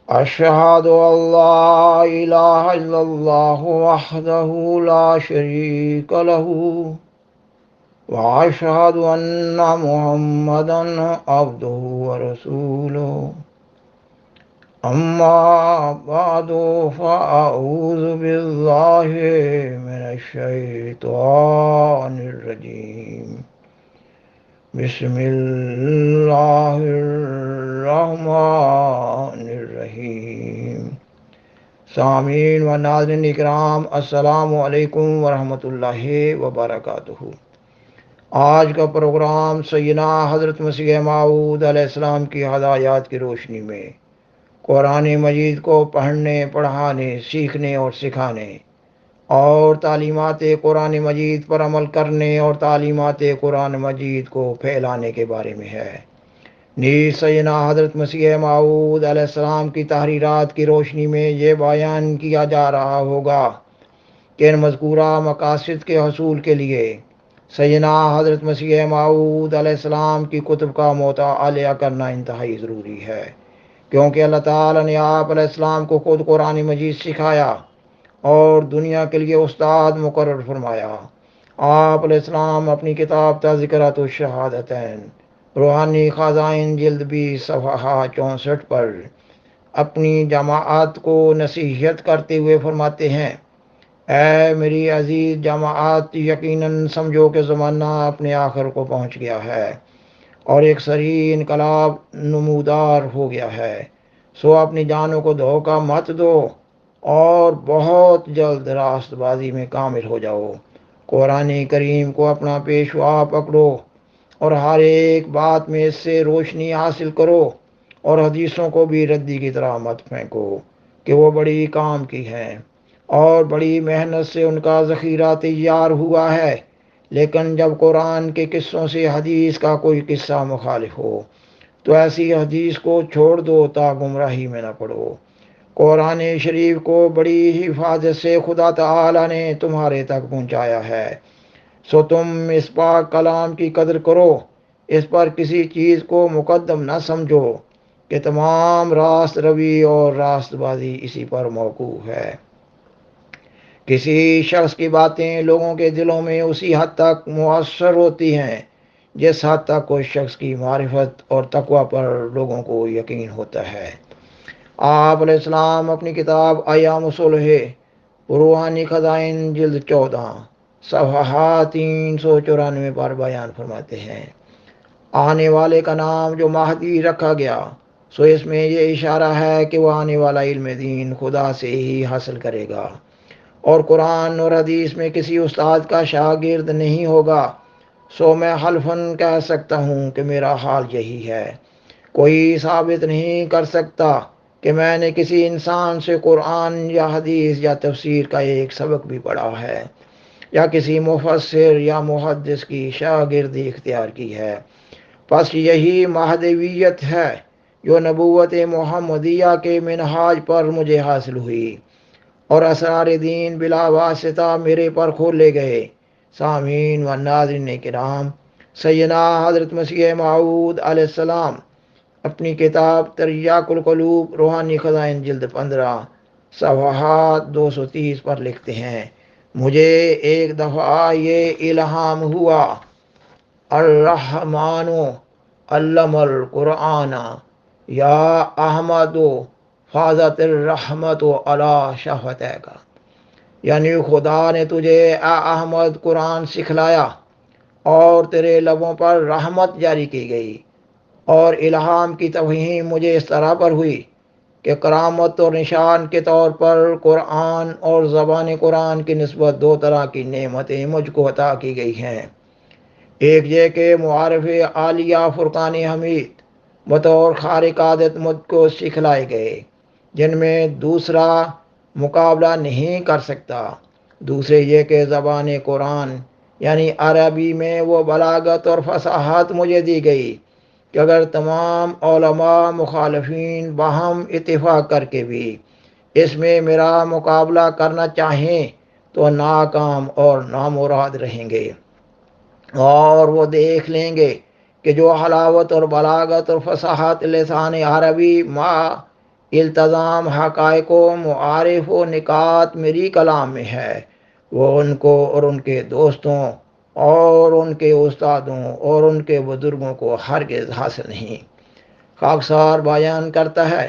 أشهد أن لا إله إلا الله وحده لا شريك له وأشهد أن محمدا عبده ورسوله أما بعد فأعوذ بالله من الشيطان الرجيم بسم الله الرحمن الرحیم۔ سامعین و ناظرین اکرام، السلام علیکم ورحمۃ اللہ وبرکاتہ۔ آج کا پروگرام سیدنا حضرت مسیح موعود علیہ السلام کی ہدایات کی روشنی میں قرآن مجید کو پڑھنے، پڑھانے، سیکھنے اور سکھانے اور تعلیمات قرآن مجید پر عمل کرنے اور تعلیمات قرآن مجید کو پھیلانے کے بارے میں ہے۔ نیز سیدنا حضرت مسیح موعود علیہ السلام کی تحریرات کی روشنی میں یہ بیان کیا جا رہا ہوگا کہ ان مذکورہ مقاصد کے حصول کے لیے سیدنا حضرت مسیح موعود علیہ السلام کی کتب کا مطالعہ کرنا انتہائی ضروری ہے، کیونکہ اللہ تعالیٰ نے آپ علیہ السلام کو خود قرآن مجید سکھایا اور دنیا کے لیے استاد مقرر فرمایا۔ آپ علیہ السلام اپنی کتاب تذکرۃ الشہادتین روحانی خزائن جلد 20 صفحہ 64 پر اپنی جماعت کو نصیحت کرتے ہوئے فرماتے ہیں: اے میری عزیز جماعت، یقیناً سمجھو کہ زمانہ اپنے آخر کو پہنچ گیا ہے اور ایک سریع انقلاب نمودار ہو گیا ہے، سو اپنی جانوں کو دھوکہ مت دو اور بہت جلد راست بازی میں کامل ہو جاؤ۔ قرآن کریم کو اپنا پیشوا پکڑو اور ہر ایک بات میں اس سے روشنی حاصل کرو، اور حدیثوں کو بھی ردی کی طرح مت پھینکو کہ وہ بڑی کام کی ہیں اور بڑی محنت سے ان کا ذخیرہ تیار ہوا ہے، لیکن جب قرآن کے قصوں سے حدیث کا کوئی قصہ مخالف ہو تو ایسی حدیث کو چھوڑ دو تا گمراہی میں نہ پڑو۔ قرآن شریف کو بڑی حفاظت سے خدا تعالی نے تمہارے تک پہنچایا ہے، سو تم اس پاک کلام کی قدر کرو، اس پر کسی چیز کو مقدم نہ سمجھو کہ تمام راست روی اور راست بازی اسی پر موقوف ہے۔ کسی شخص کی باتیں لوگوں کے دلوں میں اسی حد تک مؤثر ہوتی ہیں جس حد تک کوئی شخص کی معرفت اور تقوی پر لوگوں کو یقین ہوتا ہے۔ آپ علیہ السلام اپنی کتاب ایام صلح روحانی خزائن جلد 14 صفحہ 394 پر بیان فرماتے ہیں: آنے والے کا نام جو مہدی رکھا گیا، سو اس میں یہ اشارہ ہے کہ وہ آنے والا علم دین خدا سے ہی حاصل کرے گا اور قرآن اور حدیث میں کسی استاد کا شاگرد نہیں ہوگا۔ سو میں حلفاً کہہ سکتا ہوں کہ میرا حال یہی ہے۔ کوئی ثابت نہیں کر سکتا کہ میں نے کسی انسان سے قرآن یا حدیث یا تفسیر کا ایک سبق بھی پڑھا ہے یا کسی مفسر یا محدث کی شاگردی اختیار کی ہے۔ پس یہی مہدویت ہے جو نبوت محمدیہ کے منہاج پر مجھے حاصل ہوئی اور اسرار دین بلا واسطہ میرے پر کھولے گئے۔ سامعین و ناظرین کرام، سیدنا حضرت مسیح موعود علیہ السلام اپنی کتاب تریاق القلوب روحانی خزائن جلد 15 صفحہ 230 پر لکھتے ہیں: مجھے ایک دفعہ یہ الہام ہوا، الرحمن علم القرآن یا احمد فاضت الرحمت علی شفتیک، یعنی خدا نے تجھے اے احمد قرآن سکھلایا اور تیرے لبوں پر رحمت جاری کی گئی، اور الہام کی تفہیم مجھے اس طرح پر ہوئی کہ کرامت اور نشان کے طور پر قرآن اور زبان قرآن کی نسبت 2 طرح کی نعمتیں مجھ کو عطا کی گئی ہیں: ایک یہ کہ معارف عالیہ فرقان حمید بطور خارق عادت مجھ کو سکھلائے گئے، جن میں دوسرا مقابلہ نہیں کر سکتا۔ دوسرے یہ کہ زبان قرآن یعنی عربی میں وہ بلاغت اور فصاحت مجھے دی گئی کہ اگر تمام علماء مخالفین باہم اتفاق کر کے بھی اس میں میرا مقابلہ کرنا چاہیں تو ناکام اور نامراد رہیں گے، اور وہ دیکھ لیں گے کہ جو حلاوت اور بلاغت اور فصاحت لسان عربی مع التزام حقائق و معارف و نکات میری کلام میں ہے، وہ ان کو اور ان کے دوستوں اور ان کے استادوں اور ان کے بزرگوں کو ہرگز حاصل نہیں۔ خاکسار بیان کرتا ہے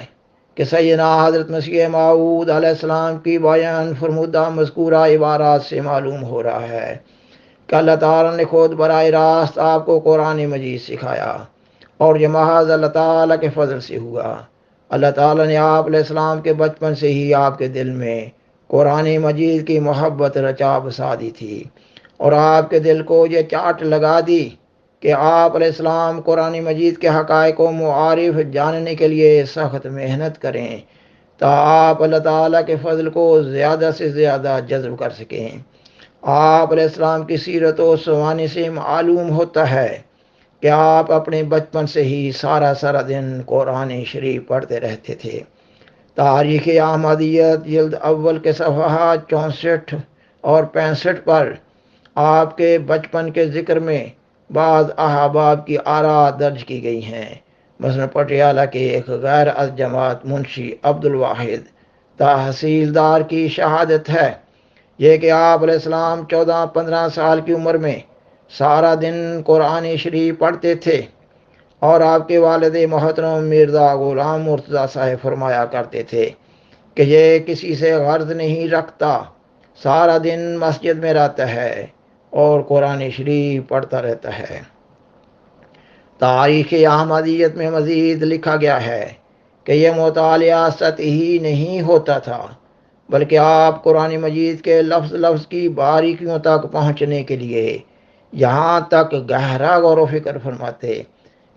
کہ سیدنا حضرت مسیح موعود علیہ السلام کی بیان فرمودہ مذکورہ عبارات سے معلوم ہو رہا ہے کہ اللہ تعالیٰ نے خود براہ راست آپ کو قرآن مجید سکھایا، اور یہ محض اللہ تعالیٰ کے فضل سے ہوا۔ اللہ تعالیٰ نے آپ علیہ السلام کے بچپن سے ہی آپ کے دل میں قرآن مجید کی محبت رچا بسا دی تھی، اور آپ کے دل کو یہ چاٹ لگا دی کہ آپ علیہ السلام قرآن مجید کے حقائق و معارف جاننے کے لیے سخت محنت کریں، تا آپ اللہ تعالیٰ کے فضل کو زیادہ سے زیادہ جذب کر سکیں۔ آپ علیہ السلام کی سیرت و سوانی سے معلوم ہوتا ہے کہ آپ اپنے بچپن سے ہی سارا دن قرآن شریف پڑھتے رہتے تھے۔ تاریخ احمدیت جلد اول کے صفحات 64 اور 65 پر آپ کے بچپن کے ذکر میں بعض احباب کی آراء درج کی گئی ہیں۔ مثلا پٹیالہ کے ایک غیر از جماعت منشی عبد الواحد تحصیلدار کی شہادت ہے یہ کہ آپ علیہ السلام 14-15 سال کی عمر میں سارا دن قرآن شریف پڑھتے تھے، اور آپ کے والد محترم مرزا غلام مرتضیٰ صاحب فرمایا کرتے تھے کہ یہ کسی سے غرض نہیں رکھتا، سارا دن مسجد میں رہتا ہے اور قرآن شریف پڑھتا رہتا ہے۔ تاریخ احمدیت میں مزید لکھا گیا ہے کہ یہ مطالعہ سطحی نہیں ہوتا تھا، بلکہ آپ قرآن مجید کے لفظ لفظ کی باریکیوں تک پہنچنے کے لیے یہاں تک گہرا غور و فکر فرماتے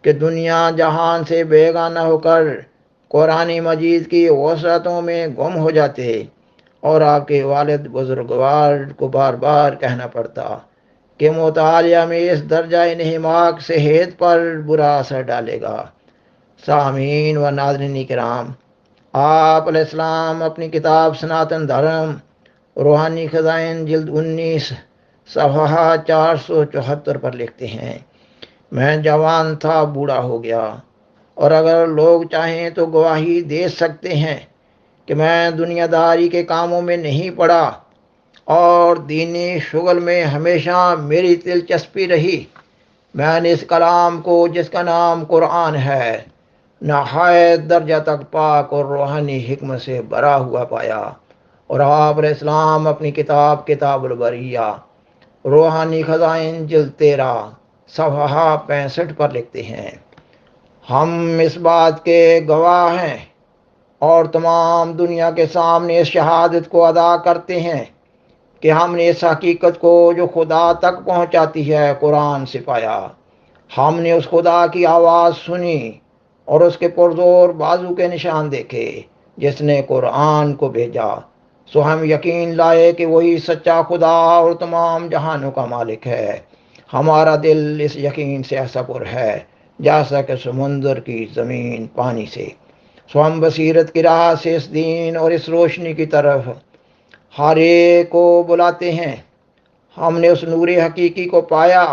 کہ دنیا جہان سے بیگانہ ہو کر قرآن مجید کی وسعتوں میں گم ہو جاتے، اور آپ کے والد بزرگوار کو بار بار کہنا پڑتا کہ مطالعہ میں اس درجہ انہماک صحت پر برا اثر ڈالے گا۔ سامعین و ناظرین کرام، آپ علیہ السلام اپنی کتاب سناتن دھرم روحانی خزائن جلد 19 صفحہ 474 پر لکھتے ہیں، میں جوان تھا بوڑھا ہو گیا، اور اگر لوگ چاہیں تو گواہی دے سکتے ہیں کہ میں دنیا داری کے کاموں میں نہیں پڑا، اور دینی شغل میں ہمیشہ میری دلچسپی رہی۔ میں نے اس کلام کو جس کا نام قرآن ہے نہایت درجہ تک پاک اور روحانی حکمت سے بھرا ہوا پایا، اور آپ علیہ السلام اپنی کتاب البریہ روحانی خزائن جلد 13 صفحہ 65 پر لکھتے ہیں، ہم اس بات کے گواہ ہیں اور تمام دنیا کے سامنے اس شہادت کو ادا کرتے ہیں کہ ہم نے اس حقیقت کو جو خدا تک پہنچاتی ہے قرآن سے پایا۔ ہم نے اس خدا کی آواز سنی اور اس کے پرزور بازو کے نشان دیکھے جس نے قرآن کو بھیجا، سو ہم یقین لائے کہ وہی سچا خدا اور تمام جہانوں کا مالک ہے۔ ہمارا دل اس یقین سے ایسا پر ہے جیسا کہ سمندر کی زمین پانی سے، سو ہم بصیرت کی راہ سے اس دین اور اس روشنی کی طرف ہر ایک کو بلاتے ہیں۔ ہم نے اس نور حقیقی کو پایا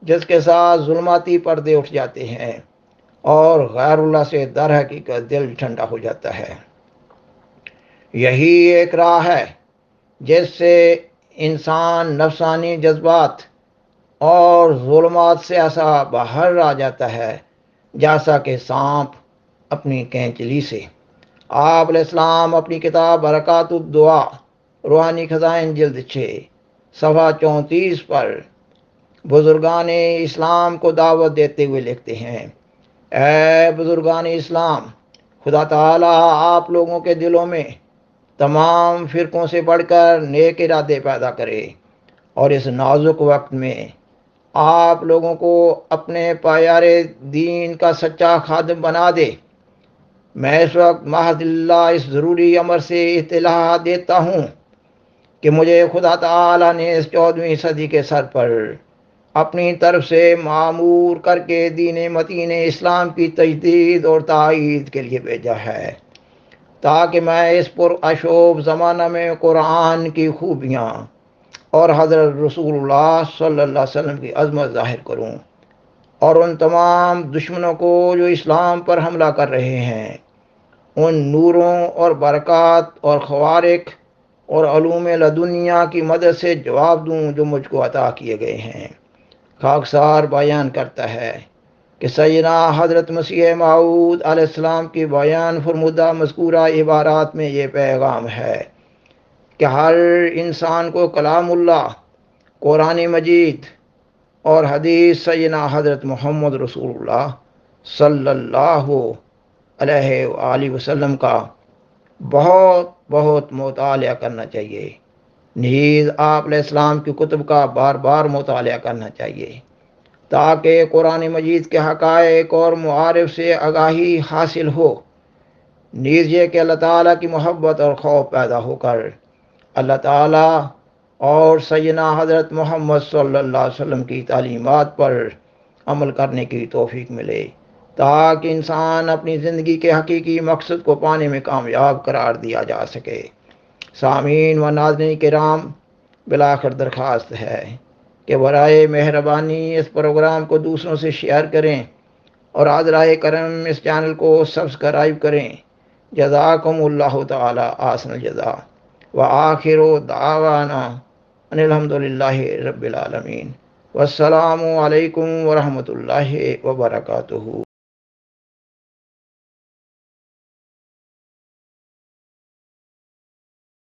جس کے ساتھ ظلماتی پردے اٹھ جاتے ہیں اور غیر اللہ سے در حقیقت دل ٹھنڈا ہو جاتا ہے۔ یہی ایک راہ ہے جس سے انسان نفسانی جذبات اور ظلمات سے ایسا باہر آ جاتا ہے جیسا کہ سانپ اپنی کینچلی سے۔ آپ علیہ السلام اپنی کتاب برکات الدعا روحانی خزائن جلد 6 صفحہ 34 پر بزرگان اسلام کو دعوت دیتے ہوئے لکھتے ہیں، اے بزرگان اسلام، خدا تعالیٰ آپ لوگوں کے دلوں میں تمام فرقوں سے بڑھ کر نیک ارادے پیدا کرے، اور اس نازک وقت میں آپ لوگوں کو اپنے پیارے دین کا سچا خادم بنا دے۔ میں اس وقت محض اللہ اس ضروری امر سے اطلاع دیتا ہوں کہ مجھے خدا تعالیٰ نے اس 14ویں صدی کے سر پر اپنی طرف سے معمور کر کے دین متین اسلام کی تجدید اور تائید کے لیے بھیجا ہے، تاکہ میں اس پر اشوب زمانہ میں قرآن کی خوبیاں اور حضرت رسول اللہ صلی اللہ علیہ وسلم کی عظمت ظاہر کروں، اور ان تمام دشمنوں کو جو اسلام پر حملہ کر رہے ہیں ان نوروں اور برکات اور خوارق اور علوم لدنیا کی مدد سے جواب دوں جو مجھ کو عطا کیے گئے ہیں۔ خاکسار بیان کرتا ہے کہ سیدنا حضرت مسیح موعود علیہ السلام کی بیان فرمودہ مذکورہ عبارات میں یہ پیغام ہے کہ ہر انسان کو کلام اللہ، قرآن مجید اور حدیث سیدنا حضرت محمد رسول اللہ صلی اللہ علیہ وآلہ وسلم کا بہت بہت مطالعہ کرنا چاہیے۔ نیز آپ علیہ السلام کی کتب کا بار بار مطالعہ کرنا چاہیے تاکہ قرآن مجید کے حقائق اور معارف سے آگاہی حاصل ہو۔ نیز یہ کہ اللہ تعالیٰ کی محبت اور خوف پیدا ہو کر اللہ تعالیٰ اور سیدنا حضرت محمد صلی اللہ علیہ وسلم کی تعلیمات پر عمل کرنے کی توفیق ملے تاکہ انسان اپنی زندگی کے حقیقی مقصد کو پانے میں کامیاب قرار دیا جا سکے۔ سامعین و ناظرین کرام، بالآخر درخواست ہے کہ برائے مہربانی اس پروگرام کو دوسروں سے شیئر کریں اور حضرہ کرم اس چینل کو سبسکرائب کریں۔ جزاکم اللہ تعالی احسن الجزا وآخر دعوانا ان الحمدللہ رب العالمین، والسلام علیکم ورحمۃ اللہ وبرکاتہ۔